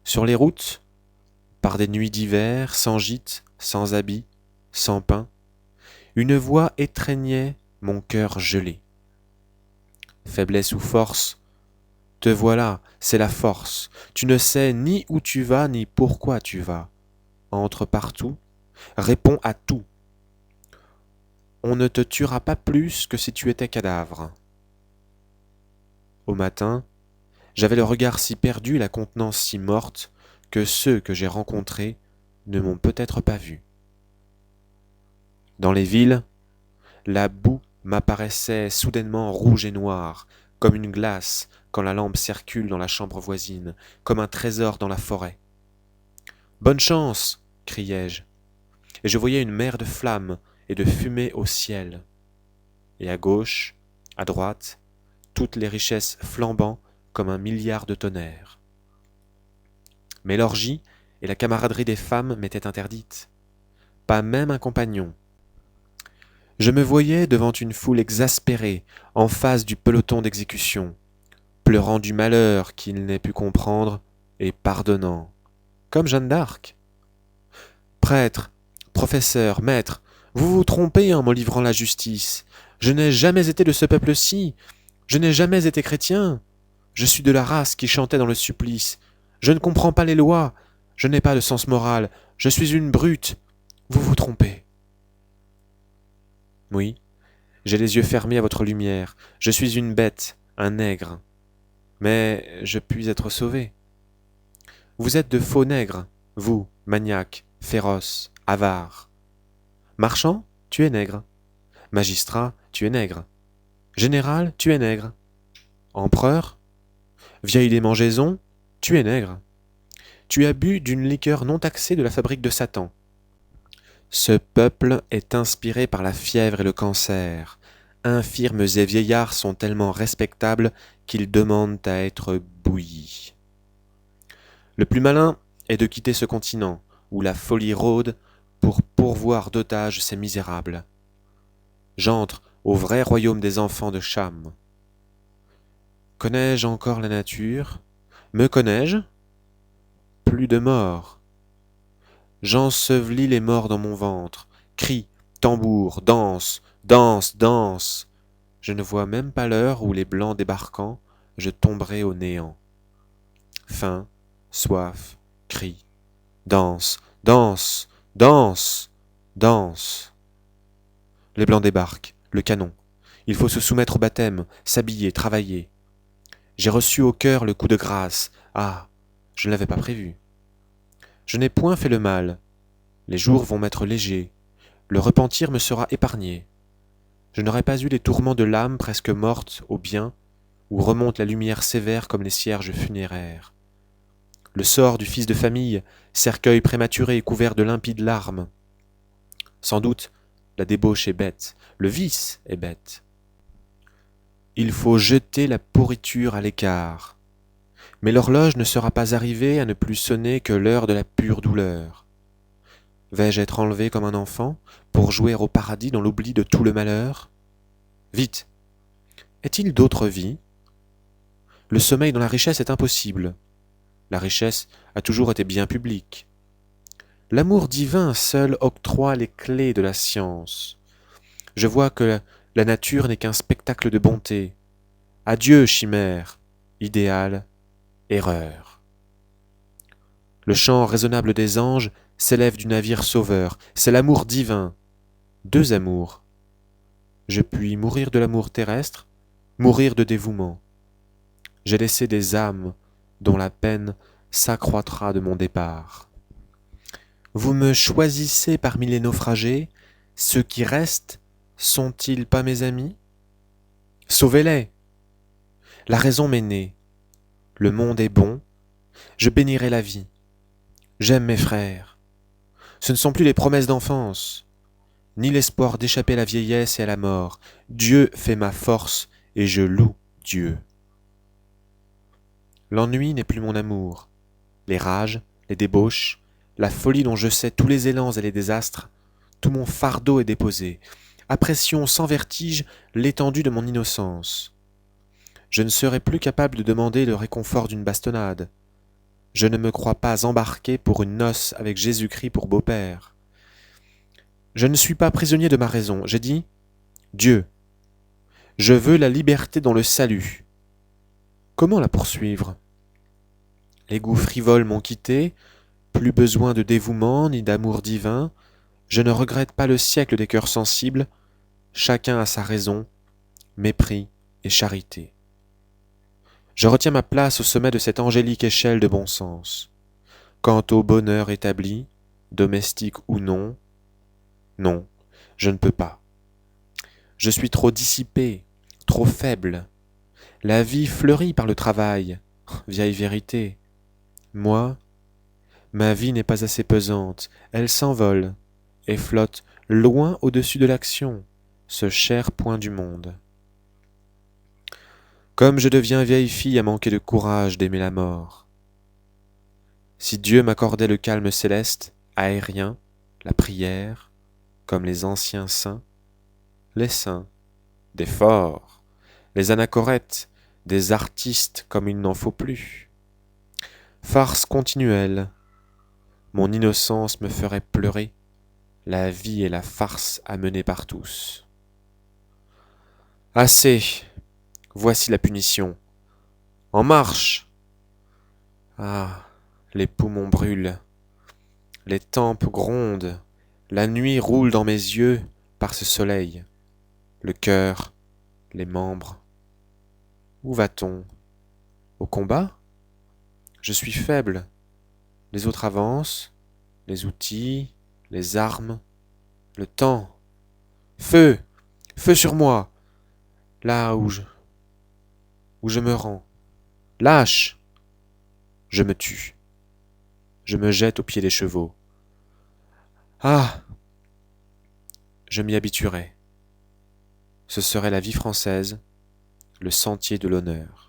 Sur les routes, par des nuits d'hiver, sans gîte, sans habit, sans pain, une voix étreignait mon cœur gelé. Faiblesse ou force, te voilà, c'est la force. Tu ne sais ni où tu vas, ni pourquoi tu vas. Entre partout, réponds à tout. On ne te tuera pas plus que si tu étais cadavre. Au matin, j'avais le regard si perdu et la contenance si morte que ceux que j'ai rencontrés ne m'ont peut-être pas vu. Dans les villes, la boue m'apparaissait soudainement rouge et noire, comme une glace quand la lampe circule dans la chambre voisine, comme un trésor dans la forêt. Bonne chance, criai-je, et je voyais une mer de flammes et de fumée au ciel. Et à gauche, à droite, toutes les richesses flambant comme un milliard de tonnerres. Mais l'orgie et la camaraderie des femmes m'étaient interdites. Pas même un compagnon. Je me voyais devant une foule exaspérée, en face du peloton d'exécution, pleurant du malheur qu'il n'ait pu comprendre et pardonnant, comme Jeanne d'Arc. Prêtre, professeur, maître, vous vous trompez en me livrant la justice. Je n'ai jamais été de ce peuple-ci. Je n'ai jamais été chrétien. Je suis de la race qui chantait dans le supplice. Je ne comprends pas les lois. Je n'ai pas de sens moral. Je suis une brute. Vous vous trompez. Oui, j'ai les yeux fermés à votre lumière. Je suis une bête, un nègre. Mais je puis être sauvé. Vous êtes de faux nègres, vous, maniaques, féroces, avares. Marchand, tu es nègre. Magistrat, tu es nègre. Général, tu es nègre. Empereur, vieille démangeaison, tu es nègre. Tu as bu d'une liqueur non taxée de la fabrique de Satan. Ce peuple est inspiré par la fièvre et le cancer. Infirmes et vieillards sont tellement respectables qu'ils demandent à être bouillis. Le plus malin est de quitter ce continent, où la folie rôde, pour pourvoir d'otages ces misérables. J'entre au vrai royaume des enfants de Cham. Connais-je encore la nature? Me connais-je? Plus de morts. J'ensevelis les morts dans mon ventre. Cris, tambours, danse, danse, danse. Je ne vois même pas l'heure où les blancs débarquant, je tomberai au néant. Faim, soif, cris, danse, danse, danse, danse. Les blancs débarquent, le canon. Il faut se soumettre au baptême, s'habiller, travailler. J'ai reçu au cœur le coup de grâce. Ah, je ne l'avais pas prévu. Je n'ai point fait le mal. Les jours vont m'être légers. Le repentir me sera épargné. Je n'aurai pas eu les tourments de l'âme presque morte au bien, où remonte la lumière sévère comme les cierges funéraires. Le sort du fils de famille, cercueil prématuré couvert de limpides larmes. Sans doute, la débauche est bête, le vice est bête. Il faut jeter la pourriture à l'écart. Mais l'horloge ne sera pas arrivée à ne plus sonner que l'heure de la pure douleur. Vais-je être enlevé comme un enfant pour jouer au paradis dans l'oubli de tout le malheur? Vite! Est-il d'autre vie? Le sommeil dans la richesse est impossible. La richesse a toujours été bien publique. L'amour divin seul octroie les clés de la science. Je vois que la nature n'est qu'un spectacle de bonté. Adieu, chimère, idéal, erreur. Le chant raisonnable des anges s'élève du navire sauveur. C'est l'amour divin. Deux amours. Je puis mourir de l'amour terrestre, mourir de dévouement. J'ai laissé des âmes dont la peine s'accroîtra de mon départ. Vous me choisissez parmi les naufragés, ceux qui restent sont-ils pas mes amis? Sauvez-les! La raison m'est née. Le monde est bon, je bénirai la vie. J'aime mes frères. Ce ne sont plus les promesses d'enfance, ni l'espoir d'échapper à la vieillesse et à la mort. Dieu fait ma force et je loue Dieu. L'ennui n'est plus mon amour. Les rages, les débauches, la folie dont je sais tous les élans et les désastres, tout mon fardeau est déposé. Apprécions sans vertige l'étendue de mon innocence. Je ne serai plus capable de demander le réconfort d'une bastonnade. Je ne me crois pas embarqué pour une noce avec Jésus-Christ pour beau-père. Je ne suis pas prisonnier de ma raison. J'ai dit Dieu, je veux la liberté dans le salut. Comment la poursuivre? Les goûts frivoles m'ont quitté, plus besoin de dévouement ni d'amour divin. Je ne regrette pas le siècle des cœurs sensibles. Chacun a sa raison, mépris et charité. Je retiens ma place au sommet de cette angélique échelle de bon sens. Quant au bonheur établi, domestique ou non, non, je ne peux pas. Je suis trop dissipé, trop faible. La vie fleurit par le travail, vieille vérité. Moi, ma vie n'est pas assez pesante, elle s'envole et flotte loin au-dessus de l'action, ce cher point du monde. Comme je deviens vieille fille à manquer de courage d'aimer la mort. Si Dieu m'accordait le calme céleste, aérien, la prière, comme les anciens saints, les saints, des forts, les anachorètes, des artistes comme il n'en faut plus. Farce continuelle, mon innocence me ferait pleurer, la vie est la farce amenée par tous. Assez, voici la punition. En marche! Ah, les poumons brûlent, les tempes grondent, la nuit roule dans mes yeux par ce soleil, le cœur, les membres. Où va-t-on? Au combat? Je suis faible. Les autres avancent, les outils, les armes, le temps. Feu! Feu sur moi! Là où je me rends. Lâche! Je me tue. Je me jette aux pieds des chevaux. Ah! Je m'y habituerai. Ce serait la vie française, le sentier de l'honneur.